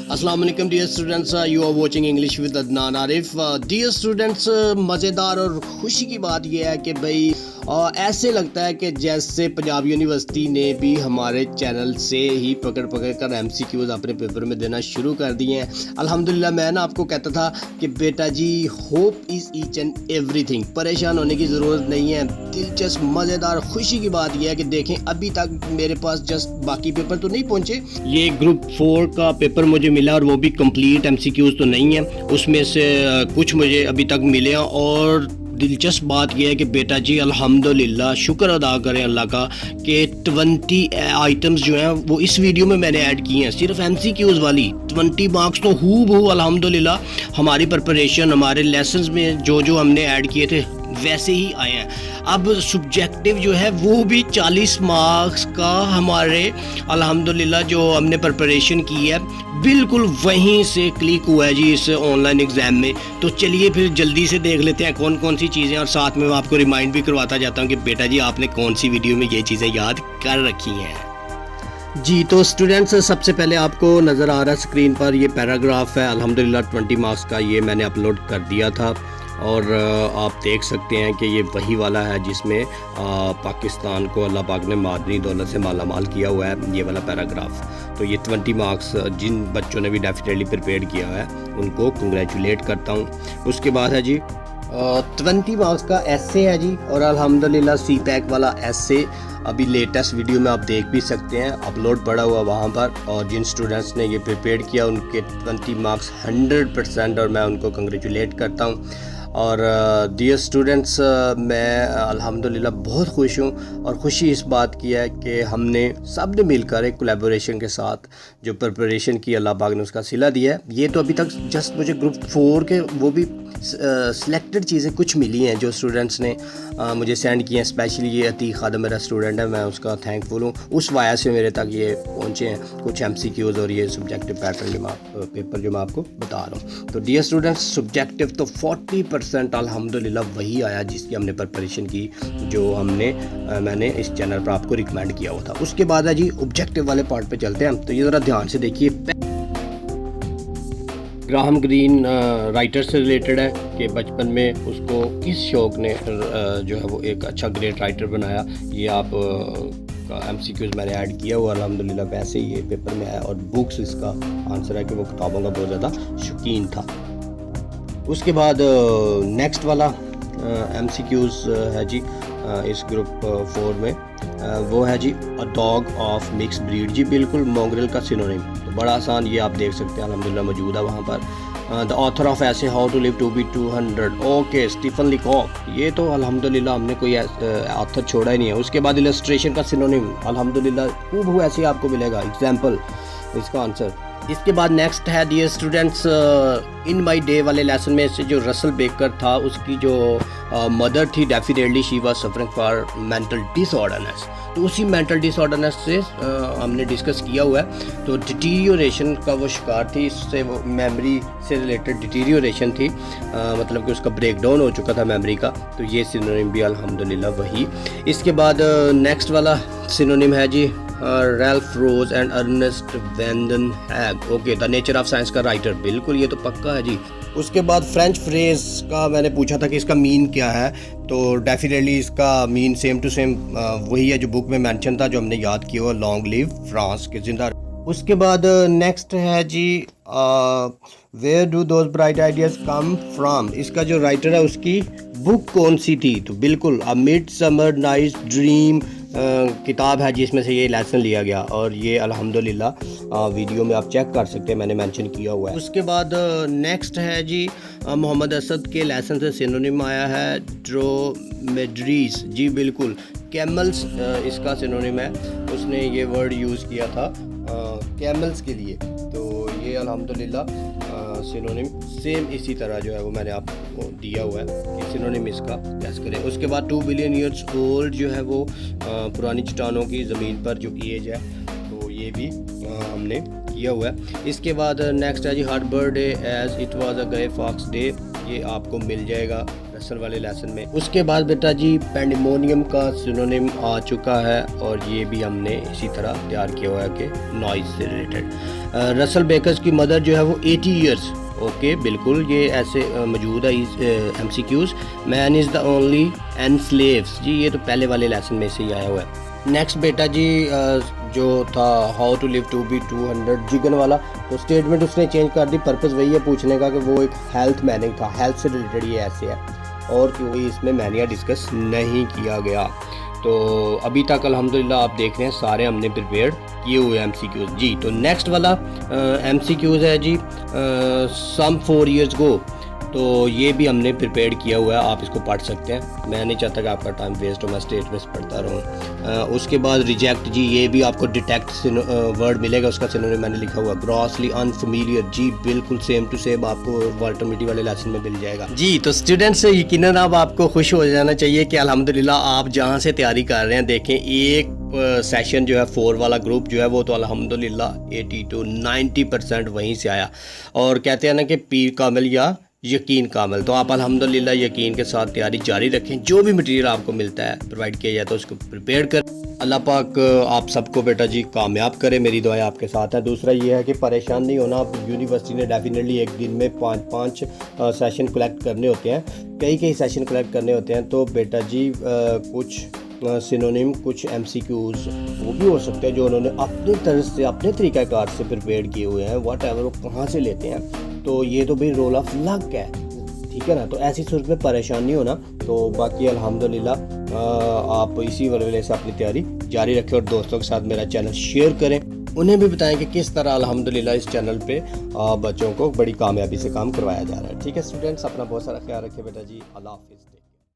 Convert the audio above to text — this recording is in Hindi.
अस्सलाम वालेकुम dear students, you are watching English with Adnan Arif. Dear students, मज़ेदार और खुशी की बात यह है कि भाई ऐसे लगता है कि जैसे पंजाब यूनिवर्सिटी ने भी हमारे चैनल से ही पकड़ कर MCQs अपने पेपर में देना शुरू कर दिए हैं। अल्हम्दुलिल्लाह, मैं ना आपको कहता था कि बेटा जी, hope is each and everything, परेशान होने की ज़रूरत नहीं है। दिलचस्प मज़ेदार खुशी की बात यह है कि देखें, अभी तक मेरे पास जस्ट बाकी पेपर तो नहीं पहुँचे। ये ग्रुप 4 का पेपर मुझे मिला और वो भी कंप्लीट MCQs तो नहीं है, उसमें से कुछ मुझे अभी तक मिले हैं। और दिलचस्प बात यह है कि बेटा जी अल्हम्दुलिल्लाह, शुक्र अदा करें अल्लाह का कि 20 आइटम्स जो हैं वो इस वीडियो में मैंने ऐड किए हैं, सिर्फ MCQs वाली 20 मार्क्स तो हूबहू अल्हम्दुलिल्लाह हमारी प्रिपरेशन, हमारे लेसन्स में जो हमने ऐड किए थे वैसे ही आए हैं। अब सब्जेक्टिव जो है वो भी 40 मार्क्स का हमारे अल्हम्दुलिल्लाह जो हमने प्रिपरेशन की है बिल्कुल वहीं से क्लिक हुआ है जी इस ऑनलाइन एग्ज़ाम में। तो चलिए फिर जल्दी से देख लेते हैं कौन कौन सी चीज़ें, और साथ में मैं आपको रिमाइंड भी करवाता जाता हूँ कि बेटा जी आपने कौन सी वीडियो में ये चीज़ें याद कर रखी हैं। जी तो स्टूडेंट्स, सबसे पहले आपको नज़र आ रहा है स्क्रीन पर ये पैराग्राफ है अल्हम्दुलिल्लाह 20 मार्क्स का, ये मैंने अपलोड कर दिया था। और आप देख सकते हैं कि ये वही वाला है जिसमें पाकिस्तान को अल्लाह पाक ने मादनी दौलत से माला माल किया हुआ है, ये वाला पैराग्राफ। तो ये 20 मार्क्स जिन बच्चों ने भी डेफिनेटली प्रिपेयर किया हुआ है उनको कंग्रेचुलेट करता हूँ। उसके बाद है जी 20 मार्क्स का एसे है जी, और अल्हम्दुलिल्लाह CPAC वाला एसे अभी लेटेस्ट वीडियो में आप देख भी सकते हैं, अपलोड पड़ा हुआ वहाँ पर। और जिन स्टूडेंट्स ने ये प्रिपेयर किया उनके 20 मार्क्स 100%, और मैं उनको कंग्रेचुलेट करता हूँ। और डियर स्टूडेंट्स, मैं अल्हम्दुलिल्लाह बहुत खुश हूँ, और खुशी इस बात की है कि हमने सब ने मिलकर एक कोलैबोरेशन के साथ जो प्रिपरेशन की अल्लाह पाक ने उसका सिला दिया है। ये तो अभी तक जस्ट मुझे ग्रुप 4 के वो भी सिलेक्टेड चीज़ें कुछ मिली हैं जो स्टूडेंट्स ने मुझे सेंड किए हैं। स्पेशली ये अतीक खादम मेरा स्टूडेंट है, मैं उसका थैंकफुल हूँ। उस वाया से मेरे तक ये पहुँचे हैं कुछ MCQs और ये सब्जेक्टिव पैटर्न पेपर जो मैं आपको बता रहा हूँ। तो डियर स्टूडेंट्स, सब्जेक्टिव तो 40% अल्हम्दुलिल्लाह वही आया जिसकी हमने प्रिपरेशन की, जो मैंने इस चैनल पर आपको रिकमेंड किया हुआ था। उसके बाद है जी ऑब्जेक्टिव वाले पार्ट पे चलते हैं। तो ये ज़रा ध्यान से देखिए, ग्राहम ग्रीन राइटर से रिलेटेड है कि बचपन में उसको किस शौक़ ने जो है वो एक अच्छा ग्रेट राइटर बनाया। ये आप का MCQs मैंने ऐड किया हुआ अल्हम्दुलिल्लाह, वैसे ही ये पेपर में आया। और बुक्स इसका आंसर है कि वो किताबों का बहुत ज़्यादा शौकीन था। उसके बाद नेक्स्ट वाला MCQs है जी इस ग्रुप 4 में, वो है जी a dog of mix breed. जी बिल्कुल मोंगरेल का सिनोनिम, तो बड़ा आसान, ये आप देख सकते हैं अल्हम्दुलिल्लाह मौजूद है वहाँ पर। The author of essay how to live to be 200, okay, Stephen Leacock. ये तो अल्हम्दुलिल्लाह हमने कोई ऑथर छोड़ा ही नहीं है। उसके बाद इलस्ट्रेशन का सिनोनिम अल्हम्दुलिल्लाह हूबहू ऐसे आपको मिलेगा, एग्जाम्पल इसका आंसर। इसके बाद नेक्स्ट है dear students, in my day वाले लेसन में से जो रसल बेकर था उसकी जो मदर थी definitely she was suffering for mental disorderness. तो उसी मेंटल डिसऑर्डरनेस से हमने डिस्कस किया हुआ है। तो डिटीरियोरेशन का वो शिकार थी, इससे वो मेमोरी से रिलेटेड डिटीरियोरेशन थी, मतलब कि उसका ब्रेक डाउन हो चुका था मेमोरी का। तो ये सिनोनिम भी अल्हम्दुलिल्लाह वही। इसके बाद नेक्स्ट वाला सिनोनिम है जी Ralph Rose and Ernest Vanden Haag, okay, the nature of science का राइटर, बिल्कुल ये तो पक्का है जी। उसके बाद फ्रेंच फ्रेज का मैंने पूछा था कि इसका मीन क्या है, तो डेफिनेटली इसका मीन सेम टू सेम वही है जो बुक में मेंशन था, जो हमने याद किया हुआ, लॉन्ग लिव फ्रांस के जिंदा। उसके बाद नेक्स्ट है जी where do those bright ideas come from. इसका जो राइटर है उसकी बुक कौन सी थी, तो बिल्कुल अ मिडसमर नाइट्स ड्रीम किताब है जिसमें से ये लेसन लिया गया, और ये अल्हम्दुलिल्लाह वीडियो में आप चेक कर सकते हैं, मैंने मेंशन किया हुआ है। उसके बाद नेक्स्ट है जी मोहम्मद असद के लेसन से सिनोनिम आया है ड्रोमेड्रीज। जी बिल्कुल, कैमल्स इसका सिनोनिम है, उसने ये वर्ड यूज़ किया था कैमल्स के लिए। तो ये अल्हम्दुलिल्लाह सिनोनिम सेम इसी तरह जो है वो मैंने आपको दिया हुआ है कि सिनोनिम इसका गैस करें। उसके बाद 2 बिलियन ईयर्स ओल्ड जो है वो पुरानी चट्टानों की ज़मीन पर जो एज है, तो ये भी हमने किया हुआ है। इसके बाद नेक्स्ट है जी her birthday as it was a grey fox day, ये आपको मिल जाएगा रसल वाले लेसन में। उसके बाद बेटा जी पेंडेमोनियम का सिनोनिम आ चुका है और ये भी हमने इसी तरह तैयार किया हुआ है कि नॉइज़ से रिलेटेड। रसल बेकर्स की मदर जो है वो 80 ईयर्स, ओके बिल्कुल ये ऐसे मौजूद है MCQs। Man is the only and slaves, जी ये तो पहले वाले लेसन में से ही आया हुआ है। नेक्स्ट बेटा जी जो था how to live to be 200 Jiggins वाला, तो स्टेटमेंट उसने चेंज कर दी। पर्पस वही है पूछने का कि वो एक हेल्थ मैनिंग था, हेल्थ से रिलेटेड ये ऐसे है, और क्योंकि इसमें मैनिया डिस्कस नहीं किया गया। तो अभी तक अल्हम्दुलिल्लाह आप देख रहे हैं सारे हमने प्रिपेयर किए हुए MCQs जी। तो नेक्स्ट वाला MCQs है जी सम 4 years गो, तो ये भी हमने प्रिपेयर किया हुआ है, आप इसको पढ़ सकते हैं। मैं नहीं चाहता कि आपका टाइम वेस्ट हो, मैं स्टेटमेंट्स पढ़ता रहूँ। उसके बाद रिजेक्ट जी, ये भी आपको डिटेक्ट वर्ड मिलेगा, उसका सिनोनिम मैंने लिखा हुआ ग्रॉसली अनफेमिलियर, जी बिल्कुल सेम टू सेम आपको वर्टमिटी वाले लेसन में मिल जाएगा जी। तो स्टूडेंट्स यकीनन अब आपको खुश हो जाना चाहिए कि अल्हम्दुलिल्लाह आप जहाँ से तैयारी कर रहे हैं, देखें एक सेशन जो है 4 वाला ग्रुप जो है वो तो अल्हम्दुलिल्लाह 80 to 90% वहीं से आया। और कहते हैं ना कि पीर कामिल या यकीन कामिल, तो आप अल्हम्दुलिल्लाह यकीन के साथ तैयारी जारी रखें। जो भी मटेरियल आपको मिलता है प्रोवाइड किया जाए तो उसको प्रिपेयर कर। अल्लाह पाक आप सबको बेटा जी कामयाब करे, मेरी दुआएं आपके साथ है। दूसरा ये है कि परेशान नहीं होना, आप यूनिवर्सिटी ने डेफिनेटली एक दिन में 5 सेशन कलेक्ट करने होते हैं, कई सेशन कलेक्ट करने होते हैं। तो बेटा जी कुछ सिनोनिम कुछ MCQs वो भी हो सकते हैं जो उन्होंने अपनी तरह से अपने तरीक़ाकार से प्रिपेयर किए हुए हैं, वट एवर वो कहाँ से लेते हैं, तो ये तो भाई रोल ऑफ लक है, ठीक है ना। तो ऐसी सूरत में परेशान नहीं होना। तो बाकी अल्हम्दुलिल्लाह आप इसी वजह से अपनी तैयारी जारी रखें और दोस्तों के साथ मेरा चैनल शेयर करें, उन्हें भी बताएं कि किस तरह अल्हम्दुलिल्लाह इस चैनल पे बच्चों को बड़ी कामयाबी से काम करवाया जा रहा है। ठीक है स्टूडेंट्स, अपना बहुत सारा ख्याल रखें बेटा जी। अल्लाह हाफिज़।